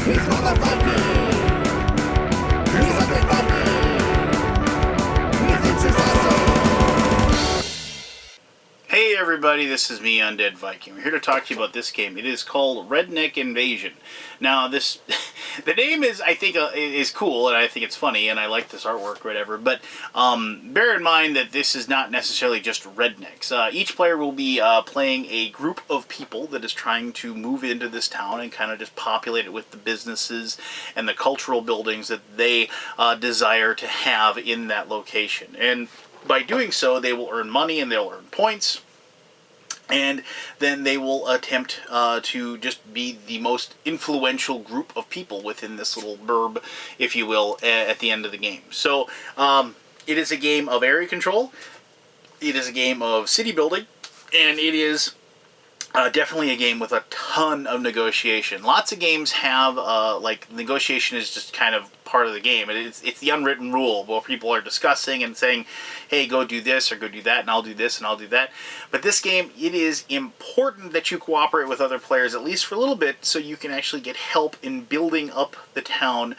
Hey everybody, this is me, Undead Viking. We're here to talk to you about this game. It is called Redneck Invasion. Now, the name is, I think, is cool, and I think it's funny, and I like this artwork, whatever, but bear in mind that this is not necessarily just rednecks. Each player will be playing a group of people that is trying to move into this town and kind of just populate it with the businesses and the cultural buildings that they desire to have in that location. And by doing so, they will earn money and they'll earn points, and then they will attempt to just be the most influential group of people within this little burb, if you will, at the end of the game. So it is a game of area control, it is a game of city building, and it is definitely a game with a ton of negotiation. Lots of games have, like, negotiation is just kind of part of the game. It's the unwritten rule where people are discussing and saying, hey, go do this or go do that, and I'll do this and I'll do that. But this game, it is important that you cooperate with other players, at least for a little bit, so you can actually get help in building up the town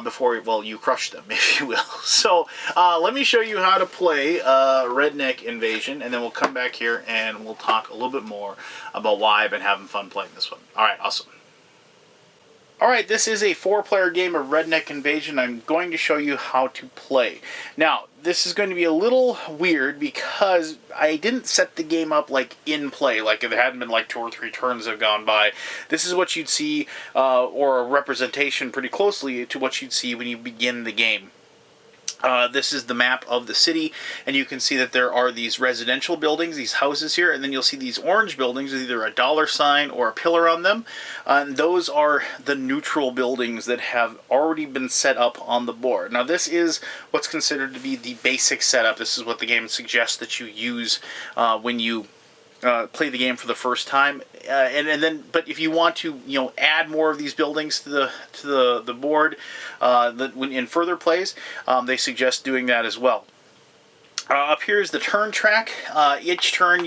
before, well, you crush them, if you will. So let me show you how to play Redneck Invasion, and then we'll come back here and we'll talk a little bit more about why I've been having fun playing this one. Alright, awesome. Alright, this is a 4-player game of Redneck Invasion. I'm going to show you how to play. Now, this is going to be a little weird because I didn't set the game up like in play, like if it hadn't been like 2 or 3 turns have gone by. This is what you'd see, or a representation pretty closely to what you'd see when you begin the game. This is the map of the city, and you can see that there are these residential buildings, these houses here, and then you'll see these orange buildings with either a dollar sign or a pillar on them. And those are the neutral buildings that have already been set up on the board. Now, this is what's considered to be the basic setup. This is what the game suggests that you use when you play the game for the first time, but if you want to, add more of these buildings to the board, in further plays, they suggest doing that as well. Up here is the turn track. Each turn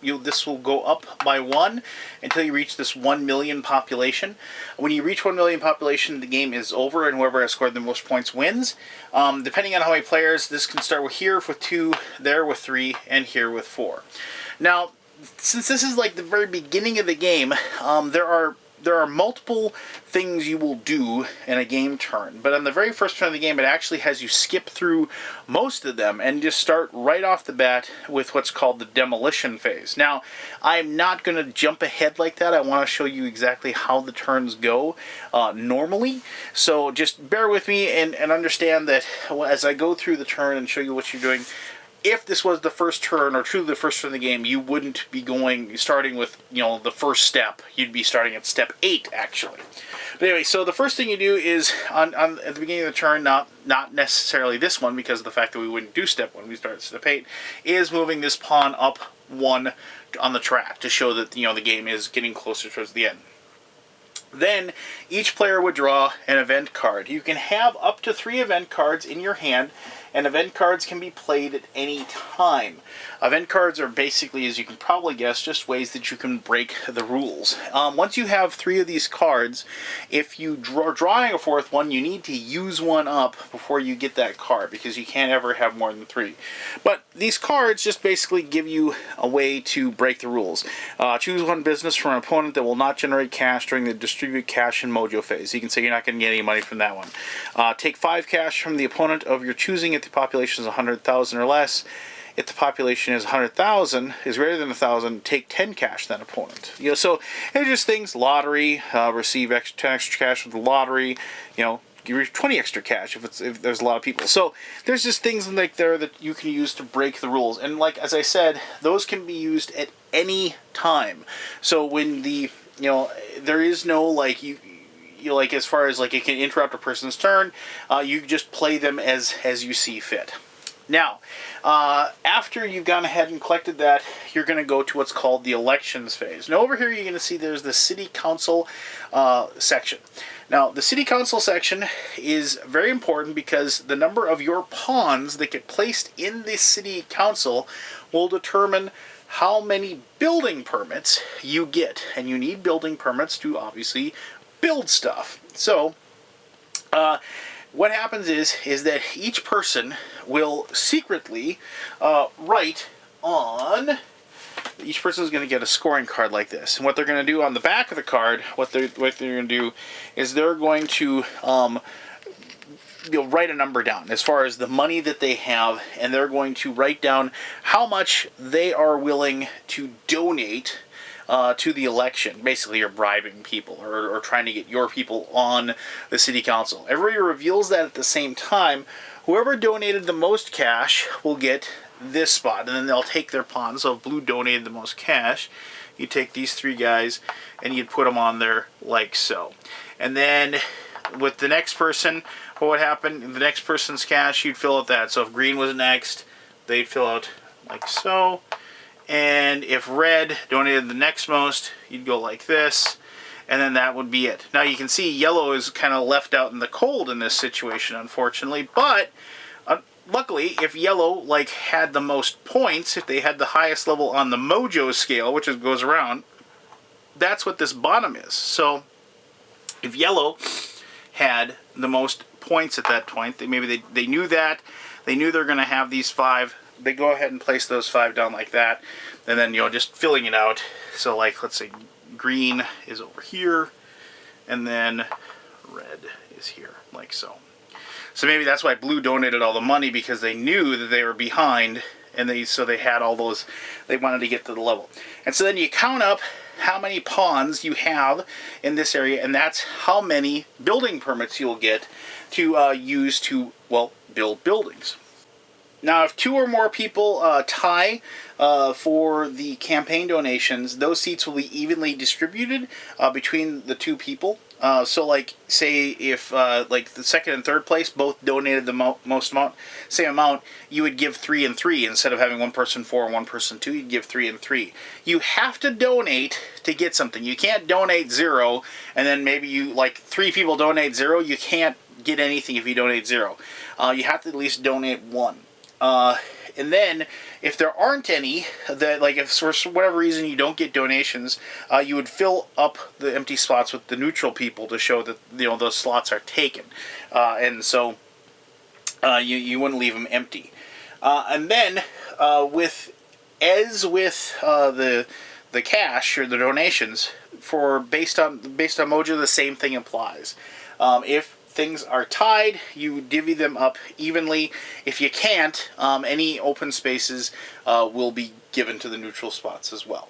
this will go up by 1 until you reach this 1 million population. When you reach 1 million population, the game is over, and whoever has scored the most points wins. Depending on how many players, this can start with here with 2, there with 3, and here with 4. Now, since this is like the very beginning of the game, there are multiple things you will do in a game turn. But on the very first turn of the game, it actually has you skip through most of them and just start right off the bat with what's called the Demolition Phase. Now, I'm not going to jump ahead like that. I want to show you exactly how the turns go normally. So just bear with me and understand that as I go through the turn and show you what you're doing, if this was the first turn, or truly the first turn of the game, you wouldn't be starting with, the first step. You'd be starting at step 8, actually. But anyway, so the first thing you do is, at the beginning of the turn, not necessarily this one, because of the fact that we wouldn't do step 1, we start at step 8, is moving this pawn up 1 on the track to show that, the game is getting closer towards the end. Then, each player would draw an event card. You can have up to 3 event cards in your hand, and event cards can be played at any time. Event cards are basically, as you can probably guess, just ways that you can break the rules. Once you have 3 of these cards, if you are drawing a 4th one, you need to use one up before you get that card, because you can't ever have more than 3. But these cards just basically give you a way to break the rules. Choose one business from an opponent that will not generate cash during the distribute cash and mojo phase. You can say you're not going to get any money from that one. Take 5 cash from the opponent of your choosing if the population is 100,000 or less. If the population is 100,000, is greater than 1,000, take 10 cash that opponent. So it's just things, lottery, receive 10 extra cash with the lottery, give you 20 extra cash if there's a lot of people. So there's just things like there that you can use to break the rules. And like, as I said, those can be used at any time. So when there is no, like, like, as far as, like, it can interrupt a person's turn, you just play them as you see fit. Now, after you've gone ahead and collected that, you're going to go to what's called the elections phase. Now, over here you're going to see there's the city council section. Now, the city council section is very important because the number of your pawns that get placed in the city council will determine how many building permits you get. And you need building permits to obviously build stuff. So what happens is that each person will secretly write on. Each person is going to get a scoring card like this, and what they're going to do on the back of the card, what they're going to do is they're going to write a number down as far as the money that they have, and they're going to write down how much they are willing to donate to the election. Basically, you're bribing people or trying to get your people on the city council. Everybody reveals that at the same time. Whoever donated the most cash will get this spot, and then they'll take their pawns. So if blue donated the most cash, you take these three guys and you'd put them on there like so. And then with the next person, what would happen? The next person's cash, you'd fill out that. So if green was next, they'd fill out like so. And if red donated the next most, you'd go like this. And then that would be it. Now you can see yellow is kind of left out in the cold in this situation, unfortunately. But luckily, if yellow had the most points, if they had the highest level on the mojo scale, which goes around, that's what this bottom is. So if yellow had the most points at that point, they knew that, they knew they're going to have these 5. They go ahead and place those 5 down like that, and then just filling it out. So let's say green is over here, and then red is here, like so. So maybe that's why blue donated all the money, because they knew that they were behind, and so they had all those, they wanted to get to the level. And so then you count up how many pawns you have in this area, and that's how many building permits you'll get to use to, build buildings. Now, if 2 or more people tie for the campaign donations, those seats will be evenly distributed between the 2 people. So, say if the second and third place both donated the same amount, you would give 3 and 3 instead of having one person 4 and one person 2. You'd give 3 and 3. You have to donate to get something. You can't donate 0, and then maybe 3 people donate 0. You can't get anything if you donate 0. You have to at least donate 1. And then, if there aren't any, that if for whatever reason you don't get donations, you would fill up the empty spots with the neutral people to show that those slots are taken, and so you wouldn't leave them empty. And then with the cash or the donations based on Mojo, the same thing applies. If things are tied, you divvy them up evenly. If you can't, any open spaces will be given to the neutral spots as well.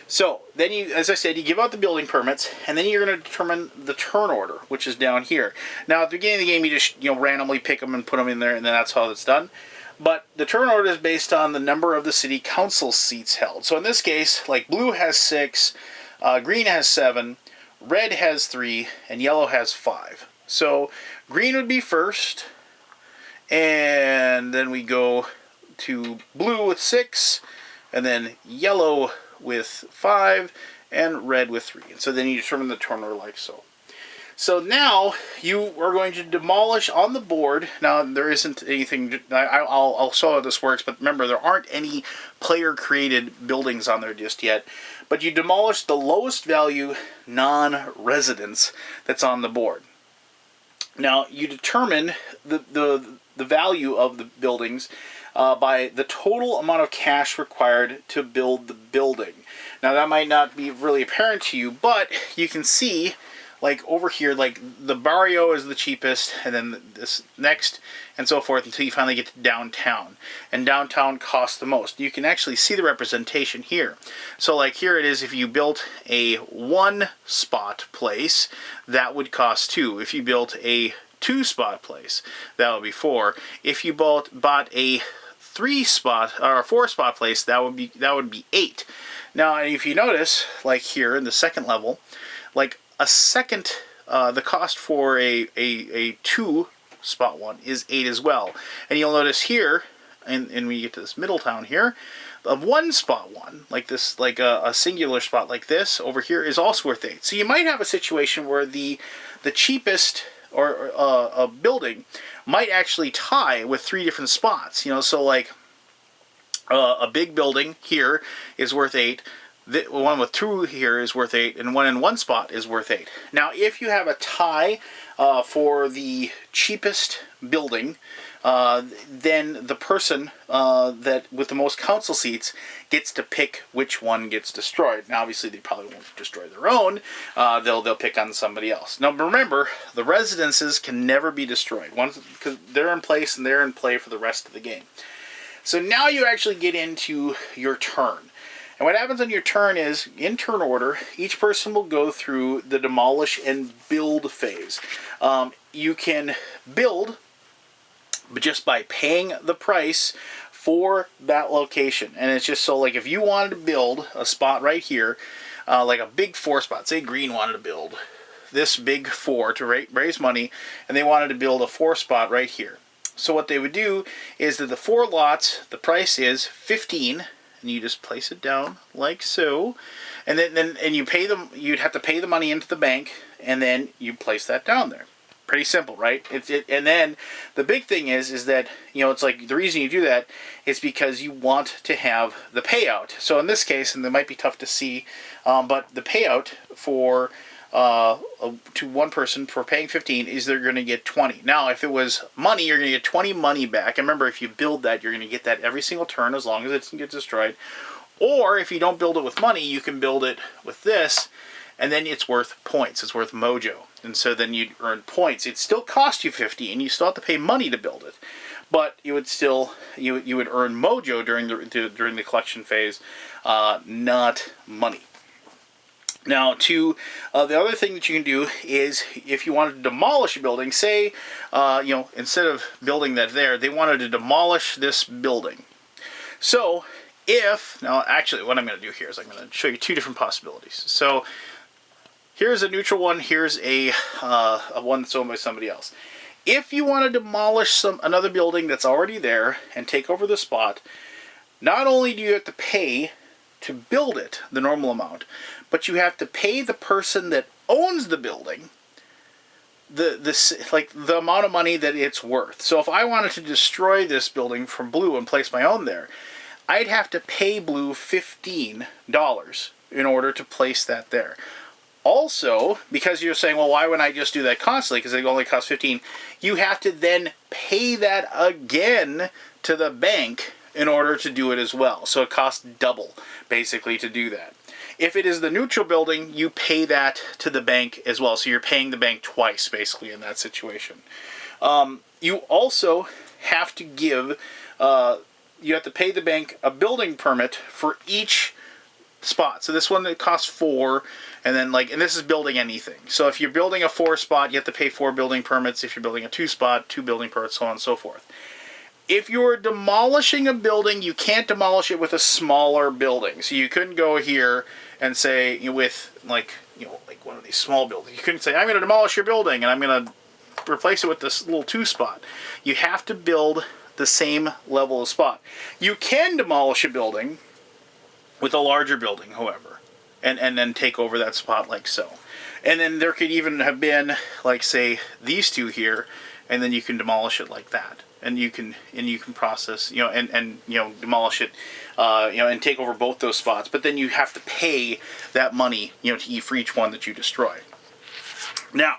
So then as I said, you give out the building permits, and then you're going to determine the turn order, which is down here. Now at the beginning of the game, you just randomly pick them and put them in there, and then that's how it's done. But the turn order is based on the number of the city council seats held. So in this case, blue has 6, green has 7, red has 3, and yellow has 5. So green would be first, and then we go to blue with 6, and then yellow with 5, and red with 3. And so then you determine the turn order like so. So now you are going to demolish on the board. Now there isn't anything, I'll show how this works, but remember there aren't any player-created buildings on there just yet. But you demolish the lowest value non-residence that's on the board. Now, you determine the value of the buildings by the total amount of cash required to build the building. Now, that might not be really apparent to you, but you can see, over here, the barrio is the cheapest, and then this next, and so forth, until you finally get to downtown. And downtown costs the most. You can actually see the representation here. So, here it is, if you built a 1-spot place, that would cost 2. If you built a 2-spot place, that would be 4. If you bought a 3-spot or a 4-spot place, that would be 8. Now, if you notice, here in the second level, a second, the cost for a 2-spot one is 8 as well. And you'll notice here, and when you get to this middle town here, a 1-spot one, a singular spot like this over here, is also worth 8. So you might have a situation where the cheapest or a building might actually tie with 3 different spots. So a big building here is worth 8. the one with 2 here is worth 8, and one in one spot is worth 8. Now, if you have a tie for the cheapest building, then the person that with the most council seats gets to pick which one gets destroyed. Now, obviously, they probably won't destroy their own. They'll pick on somebody else. Now, remember, the residences can never be destroyed because they're in place and they're in play for the rest of the game. So now you actually get into your turn. And what happens on your turn is, in turn order, each person will go through the demolish and build phase. You can build just by paying the price for that location. And it's just so, like, if you wanted to build a spot right here, like a big 4 spot, say green wanted to build this big 4 to raise money, and they wanted to build a 4 spot right here. So what they would do is that the 4 lots, the price is 15, and you just place it down like so, and then you pay them. You'd have to pay the money into the bank, and then you place that down there. Pretty simple, right? And then the big thing is that, you know, it's like the reason you do that is because you want to have the payout. So in this case, and it might be tough to see, but the payout for to one person for paying 15 is they're going to get 20. Now, if it was money, you're going to get 20 money back. And remember, if you build that, you're going to get that every single turn as long as it doesn't get destroyed. Or if you don't build it with money, you can build it with this, and then it's worth points. It's worth mojo. And so then you'd earn points. It still cost you 15. You still have to pay money to build it. But you would still, you would earn mojo during the collection phase, not money. Now, the other thing that you can do is, if you wanted to demolish a building, say, instead of building that there, they wanted to demolish this building. So, now actually what I'm going to do here is I'm going to show you 2 different possibilities. So, here's a neutral one, here's a one that's owned by somebody else. If you want to demolish another building that's already there and take over the spot, not only do you have to pay to build it, the normal amount, but you have to pay the person that owns the building the amount of money that it's worth. So if I wanted to destroy this building from Blue and place my own there, I'd have to pay Blue $15 in order to place that there. Also, because you're saying, well, why wouldn't I just do that constantly? Because it only costs 15. You have to then pay that again to the bank in order to do it as well. So it costs double, basically, to do that. If it is the neutral building, you pay that to the bank as well. So you're paying the bank twice, basically, in that situation. You also have to give, you have to pay the bank a building permit for each spot. So this one, it costs 4, and then and this is building anything. So if you're building a 4 spot, you have to pay 4 building permits. If you're building a 2 spot, 2 building permits, so on and so forth. If you're demolishing a building, you can't demolish it with a smaller building. So you couldn't go here and say, with like one of these small buildings, you couldn't say, I'm going to demolish your building and I'm going to replace it with this little 2 spot. You have to build the same level of spot. You can demolish a building with a larger building, however, and then take over that spot like so. And then there could even have been, like, say, these 2 here, and then you can demolish it like that. And you can process, and demolish it, and take over both those spots. But then you have to pay that money, for each one that you destroy. Now,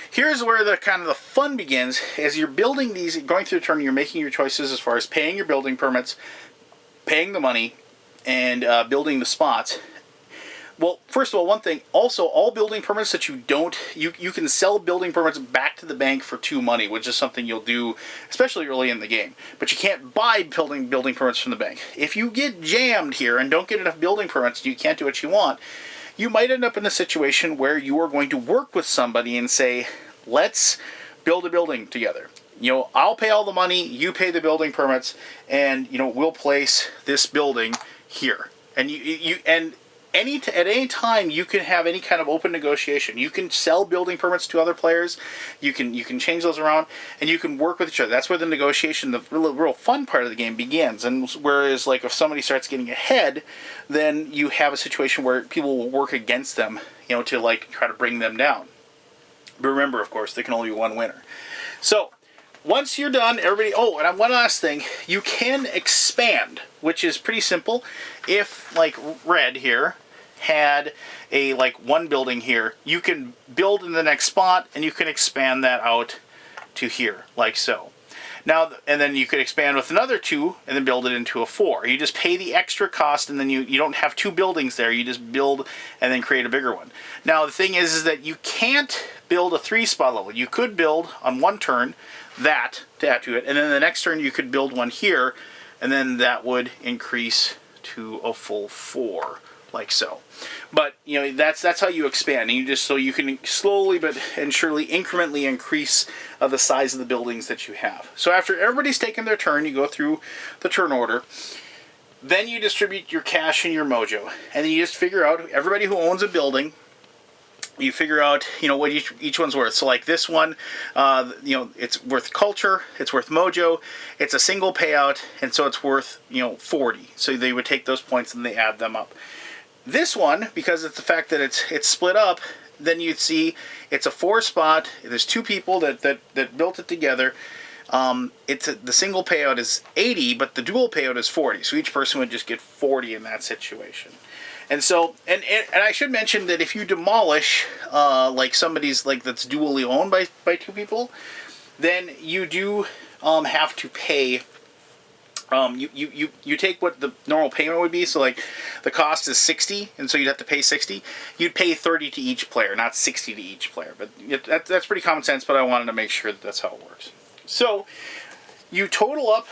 here's where the kind of the fun begins. As you're building these, going through the turn, you're making your choices as far as paying your building permits, paying the money, and building the spots. Well, first of all, one thing, also, all building permits that you can sell building permits back to the bank for 2 money, which is something you'll do, especially early in the game. But you can't buy building permits from the bank. If you get jammed here and don't get enough building permits, you can't do what you want, you might end up in a situation where you are going to work with somebody and say, let's build a building together. I'll pay all the money, you pay the building permits, and, we'll place this building here. And at any time, you can have any kind of open negotiation. You can sell building permits to other players. You can change those around, and you can work with each other. That's where the negotiation, the real fun part of the game begins. And whereas, if somebody starts getting ahead, then you have a situation where people will work against them, to try to bring them down. But remember, of course, there can only be one winner. So once you're done, everybody... Oh, and one last thing. You can expand, which is pretty simple. If, like red here, had a like one building here, you can build in the next spot and you can expand that out to here, like so. Now, and then you could expand with another 2 and then build it into a 4. You just pay the extra cost, and then you don't have 2 buildings there. You just build and then create a bigger one. Now, the thing is that you can't build a 3-spot level. You could build on one turn that to add to it, and then the next turn you could build one here, and then that would increase to a full 4, like so. But you know, that's how you expand, and you just so you can slowly but and surely incrementally increase the size of the buildings that you have. So after everybody's taken their turn, you go through the turn order. Then you distribute your cash and your mojo, and then you just figure out everybody who owns a building. You figure out, you know, what each one's worth. So like this one, you know, it's worth culture, it's worth mojo, it's a single payout, and so it's worth, you know, 40. So they would take those points and they add them up. This one, because it's the fact that it's split up, then you'd see it's a 4-spot. There's 2 people that built it together. The single payout is 80, but the dual payout is 40. So each person would just get 40 in that situation. And so, and I should mention that if you demolish, like somebody's like that's dually owned by 2 people, then you do have to pay. You take what the normal payment would be, so like the cost is 60, and so you'd have to pay 60. You'd pay 30 to each player, not 60 to each player. But that's pretty common sense, but I wanted to make sure that's how it works. So you total up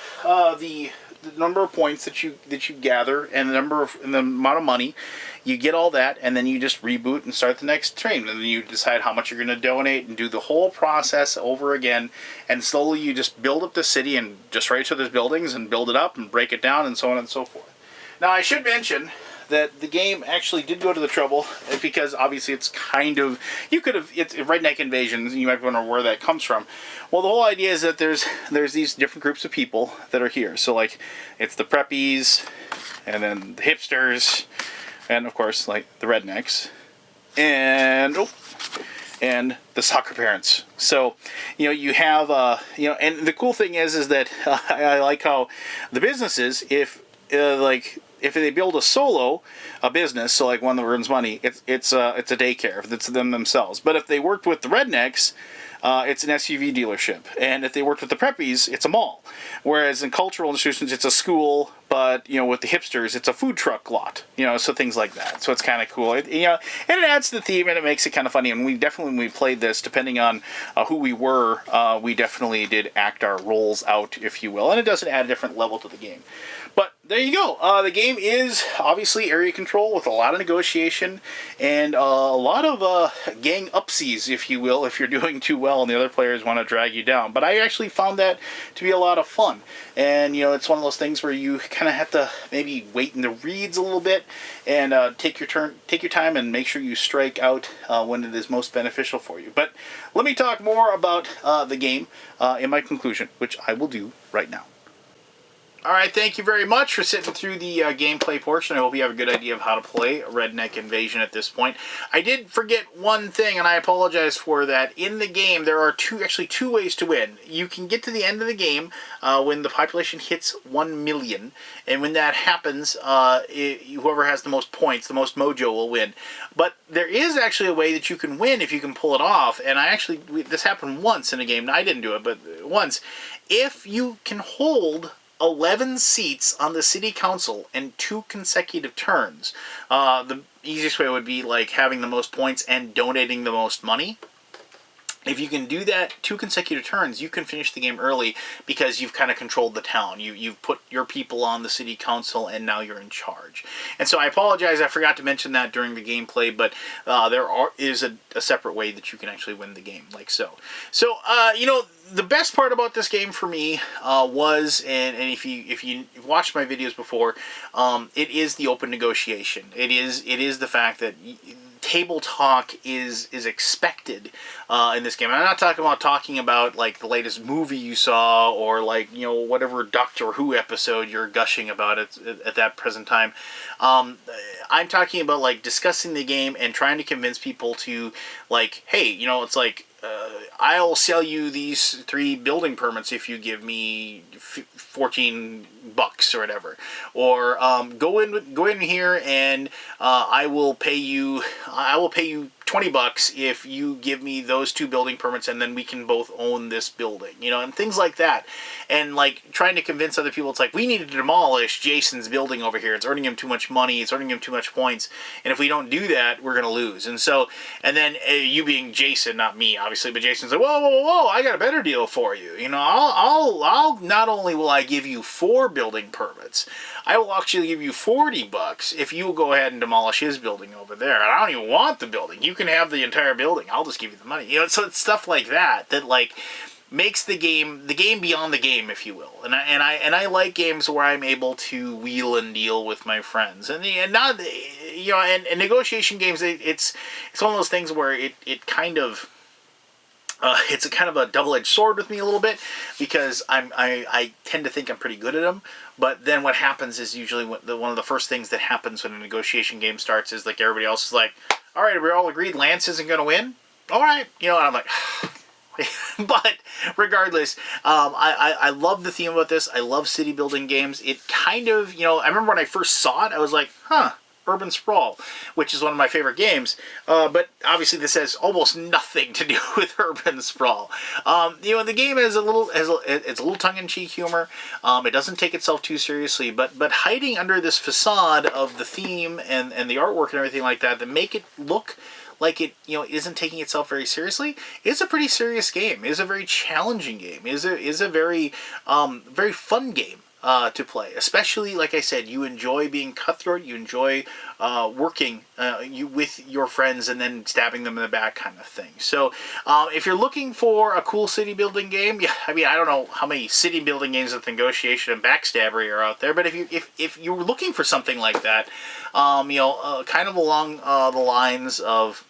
the number of points that you gather and the amount of money. You get all that, and then you just reboot and start the next train. And then you decide how much you're going to donate and do the whole process over again. And slowly you just build up the city and just right to those buildings and build it up and break it down and so on and so forth. Now I should mention that the game actually did go to the trouble, because obviously it's kind of, it's Redneck Invasion, you might wonder where that comes from. Well, the whole idea is that there's these different groups of people that are here. So like, it's the preppies, and then the hipsters, and of course like the rednecks, and the soccer parents. So, you know, you have, you know, and the cool thing is that I like how the businesses, if they build a business, so like one that earns money, it's a daycare, if it's them themselves. But if they worked with the rednecks, it's an SUV dealership. And if they worked with the preppies, it's a mall. Whereas in cultural institutions, it's a school, but, you know, with the hipsters, it's a food truck lot, you know, so things like that. So it's kind of cool. You know, and it adds to the theme, and it makes it kind of funny. And we definitely, when we played this, depending on who we were, we definitely did act our roles out, if you will. And it does add a different level to the game. But there you go. The game is obviously area control with a lot of negotiation and a lot of gang upsies, if you will, if you're doing too well and the other players want to drag you down. But I actually found that to be a lot of fun. And, you know, it's one of those things where you kind of have to maybe wait in the reeds a little bit and take your time and make sure you strike out when it is most beneficial for you. But let me talk more about the game in my conclusion, which I will do right now. Alright, thank you very much for sitting through the gameplay portion. I hope you have a good idea of how to play Redneck Invasion at this point. I did forget one thing, and I apologize for that. In the game, there are actually two ways to win. You can get to the end of the game when the population hits 1 million, and when that happens, whoever has the most points, the most mojo, will win. But there is actually a way that you can win if you can pull it off, and this happened once in a game. I didn't do it, but once. If you can hold 11 seats on the city council in 2 consecutive turns. The easiest way would be like having the most points and donating the most money. If you can do that 2 consecutive turns, you can finish the game early because you've kind of controlled the town. You've put your people on the city council, and now you're in charge. And so I apologize, I forgot to mention that during the gameplay, but there is a separate way that you can actually win the game, like so. So, you know, the best part about this game for me was, and if you've watched my videos before, it is the open negotiation. It is the fact that table talk is expected in this game. And I'm not talking about like the latest movie you saw, or like, you know, whatever Doctor Who episode you're gushing about at that present time. I'm talking about like discussing the game and trying to convince people to, like, hey, you know, it's like, I'll sell you these 3 building permits if you give me 14 bucks or whatever, or go in here and I will pay you 20 bucks if you give me those 2 building permits, and then we can both own this building, you know, and things like that. And like trying to convince other people, it's like, we need to demolish Jason's building over here. It's earning him too much money. It's earning him too much points. And if we don't do that, we're going to lose. And so, and then you being Jason, not me, obviously, but Jason's like, whoa, whoa, whoa, whoa, I got a better deal for you. You know, I'll not only will I give you 4 building permits, I will actually give you 40 bucks if you will go ahead and demolish his building over there. And I don't even want the building. You can have the entire building. I'll just give you the money. You know, so it's stuff like that that like makes the game beyond the game, if you will. And I like games where I'm able to wheel and deal with my friends. And not, you know, and negotiation games, it's one of those things where it kind of it's a kind of a double-edged sword with me a little bit, because I tend to think I'm pretty good at them, but then what happens is usually one of the first things that happens when a negotiation game starts is like everybody else is like, all right, we all agreed Lance isn't going to win? All right. You know, and I'm like... But regardless, I love the theme about this. I love city building games. It kind of, you know, I remember when I first saw it, I was like, huh, Urban Sprawl, which is one of my favorite games. But obviously this has almost nothing to do with Urban Sprawl. You know, the game has it's a little tongue-in-cheek humor. It doesn't take itself too seriously, but hiding under this facade of the theme and the artwork and everything like that make it look like it, you know, isn't taking itself very seriously. It's a pretty serious game. It's a very challenging game. It's a very very fun game to play. Especially, like I said, you enjoy being cutthroat. You enjoy working with your friends and then stabbing them in the back, kind of thing. So, if you're looking for a cool city building game, yeah, I mean, I don't know how many city building games with negotiation and backstabbery are out there, but if you're looking for something like that, you know, kind of along the lines of,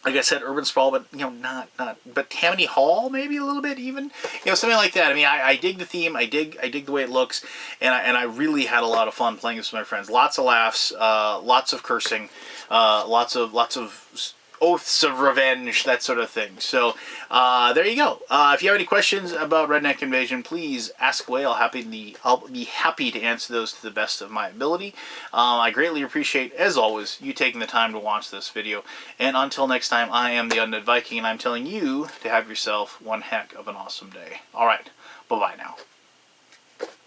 like I said, Urban Sprawl, but, you know, but Tammany Hall, maybe a little bit even, you know, something like that. I mean, I dig the theme, I dig the way it looks, and I really had a lot of fun playing this with my friends. Lots of laughs, lots of cursing, lots of oaths of revenge, that sort of thing. So, there you go. If you have any questions about Redneck Invasion, please ask away. I'll be happy to answer those to the best of my ability. I greatly appreciate, as always, you taking the time to watch this video. And until next time, I am the Undead Viking, and I'm telling you to have yourself one heck of an awesome day. Alright, bye-bye now.